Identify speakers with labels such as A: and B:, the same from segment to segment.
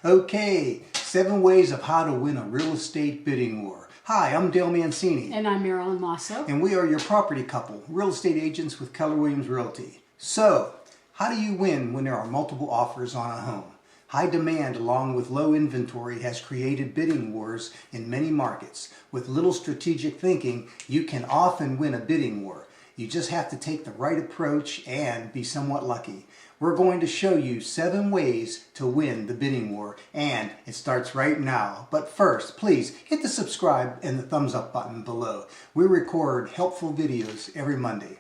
A: Okay, 7 ways of how to win a real estate bidding war. Hi, I'm Dale Mancini.
B: And I'm Marilyn Dale.
A: And we are your property couple, real estate agents with Keller Williams Realty. So, how do you win when there are multiple offers on a home? High demand along with low inventory has created bidding wars in many markets. With little strategic thinking, you can often win a bidding war. You just have to take the right approach and be somewhat lucky. We're going to show you 7 ways to win the bidding war, and it starts right now. But first, please hit the subscribe and the thumbs up button below. We record helpful videos every Monday.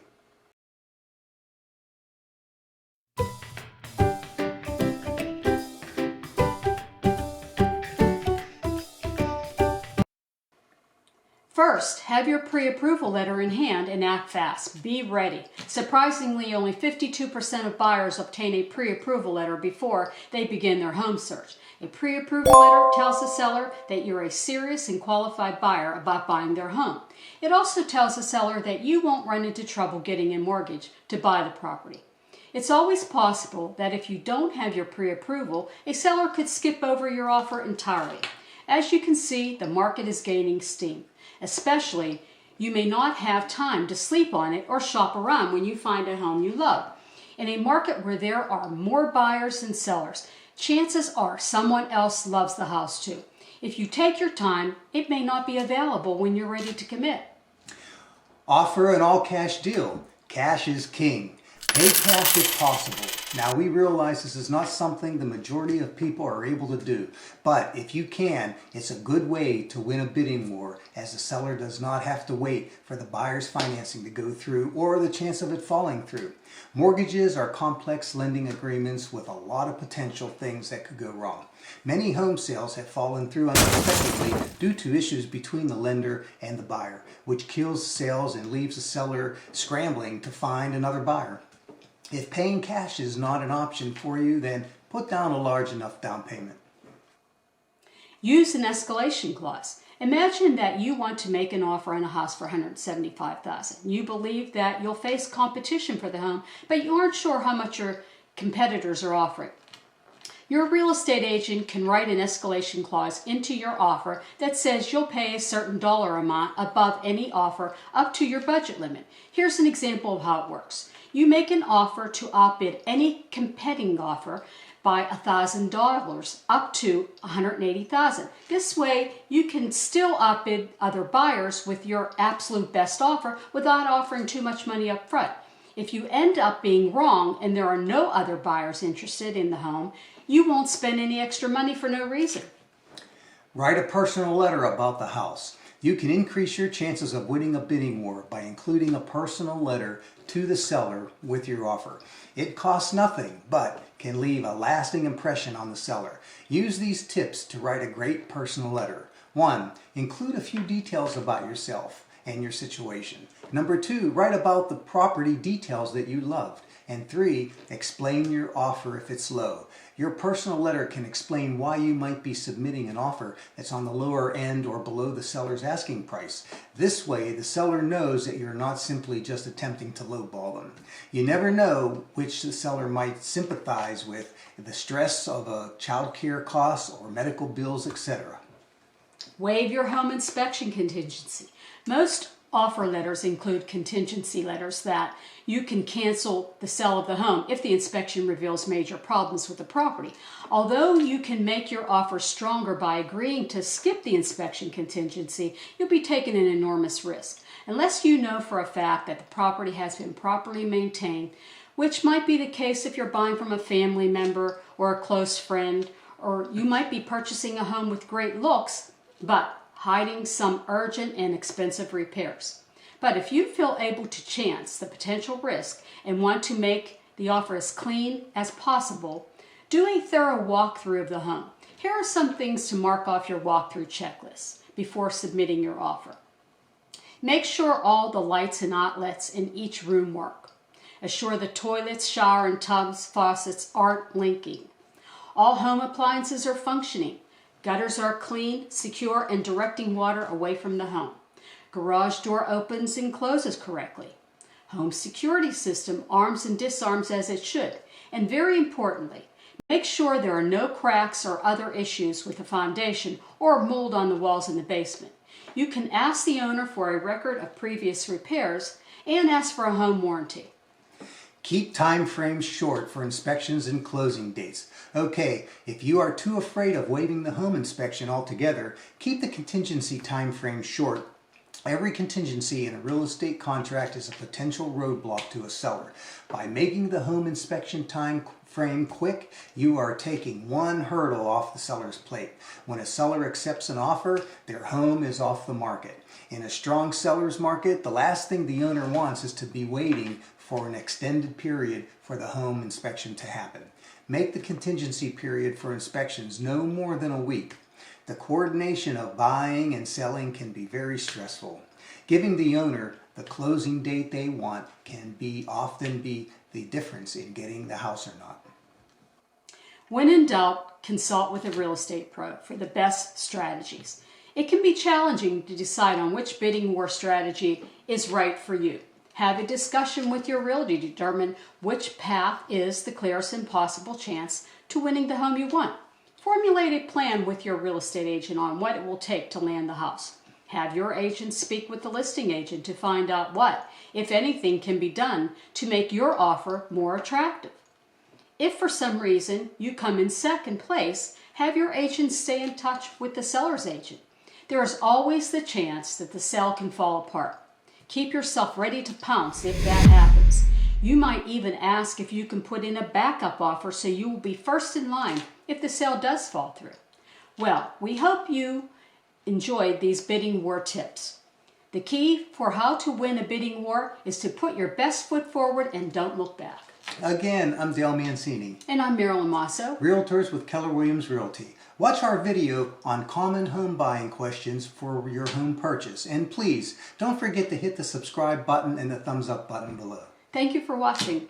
B: First, have your pre-approval letter in hand and act fast. Be ready. Surprisingly, only 52% of buyers obtain a pre-approval letter before they begin their home search. A pre-approval letter tells the seller that you're a serious and qualified buyer about buying their home. It also tells the seller that you won't run into trouble getting a mortgage to buy the property. It's always possible that if you don't have your pre-approval, a seller could skip over your offer entirely. As you can see, the market is gaining steam. Especially, you may not have time to sleep on it or shop around when you find a home you love. In a market where there are more buyers than sellers, chances are someone else loves the house too. If you take your time, it may not be available when you're ready to commit.
A: Offer an all-cash deal. Cash is king. Pay cash if possible. Now, we realize this is not something the majority of people are able to do, but if you can, it's a good way to win a bidding war, as the seller does not have to wait for the buyer's financing to go through or the chance of it falling through. Mortgages are complex lending agreements with a lot of potential things that could go wrong. Many home sales have fallen through unexpectedly due to issues between the lender and the buyer, which kills sales and leaves the seller scrambling to find another buyer. If paying cash is not an option for you, then put down a large enough down payment.
B: Use an escalation clause. Imagine that you want to make an offer on a house for $175,000. You believe that you'll face competition for the home, but you aren't sure how much your competitors are offering. Your real estate agent can write an escalation clause into your offer that says you'll pay a certain dollar amount above any offer up to your budget limit. Here's an example of how it works. You make an offer to outbid any competing offer by $1,000 up to $180,000. This way, you can still outbid other buyers with your absolute best offer without offering too much money up front. If you end up being wrong and there are no other buyers interested in the home, you won't spend any extra money for no reason.
A: Write a personal letter about the house. You can increase your chances of winning a bidding war by including a personal letter to the seller with your offer. It costs nothing, but can leave a lasting impression on the seller. Use these tips to write a great personal letter. 1. Include a few details about yourself and your situation. Number 2, write about the property details that you loved. And 3, explain your offer if it's low. Your personal letter can explain why you might be submitting an offer that's on the lower end or below the seller's asking price. This way, the seller knows that you're not simply just attempting to lowball them. You never know which the seller might sympathize with, the stress of a child care costs or medical bills, etc.
B: Waive your home inspection contingency. Most offer letters include contingency letters that you can cancel the sale of the home if the inspection reveals major problems with the property. Although you can make your offer stronger by agreeing to skip the inspection contingency, you'll be taking an enormous risk. Unless you know for a fact that the property has been properly maintained, which might be the case if you're buying from a family member or a close friend, or you might be purchasing a home with great looks, but hiding some urgent and expensive repairs. But if you feel able to chance the potential risk and want to make the offer as clean as possible, do a thorough walkthrough of the home. Here are some things to mark off your walkthrough checklist before submitting your offer. Make sure all the lights and outlets in each room work. Assure the toilets, shower, and tubs, faucets aren't leaking. All home appliances are functioning. Gutters are clean, secure, and directing water away from the home. Garage door opens and closes correctly. Home security system arms and disarms as it should. And very importantly, Make sure there are no cracks or other issues with the foundation or mold on the walls in the basement. You can ask the owner for a record of previous repairs and ask for a home warranty.
A: Keep time frames short for inspections and closing dates. Okay, if you are too afraid of waiving the home inspection altogether, keep the contingency time frame short. Every contingency in a real estate contract is a potential roadblock to a seller. By making the home inspection time frame quick, you are taking one hurdle off the seller's plate. When a seller accepts an offer, their home is off the market. In a strong seller's market, the last thing the owner wants is to be waiting for an extended period for the home inspection to happen. Make the contingency period for inspections no more than a week. The coordination of buying and selling can be very stressful. Giving the owner the closing date they want can often be the difference in getting the house or not.
B: When in doubt, consult with a real estate pro for the best strategies. It can be challenging to decide on which bidding war strategy is right for you. Have a discussion with your realtor to determine which path is the clearest and possible chance to winning the home you want. Formulate a plan with your real estate agent on what it will take to land the house. Have your agent speak with the listing agent to find out what, if anything, can be done to make your offer more attractive. If for some reason you come in second place, have your agent stay in touch with the seller's agent. There is always the chance that the sale can fall apart. Keep yourself ready to pounce if that happens. You might even ask if you can put in a backup offer so you will be first in line if the sale does fall through. Well, we hope you enjoyed these bidding war tips. The key for how to win a bidding war is to put your best foot forward and don't look back.
A: Again, I'm Dale Mancini.
B: And I'm Marilyn Masso.
A: Realtors with Keller Williams Realty. Watch our video on common home buying questions for your home purchase. And please, don't forget to hit the subscribe button and the thumbs up button below.
B: Thank you for watching.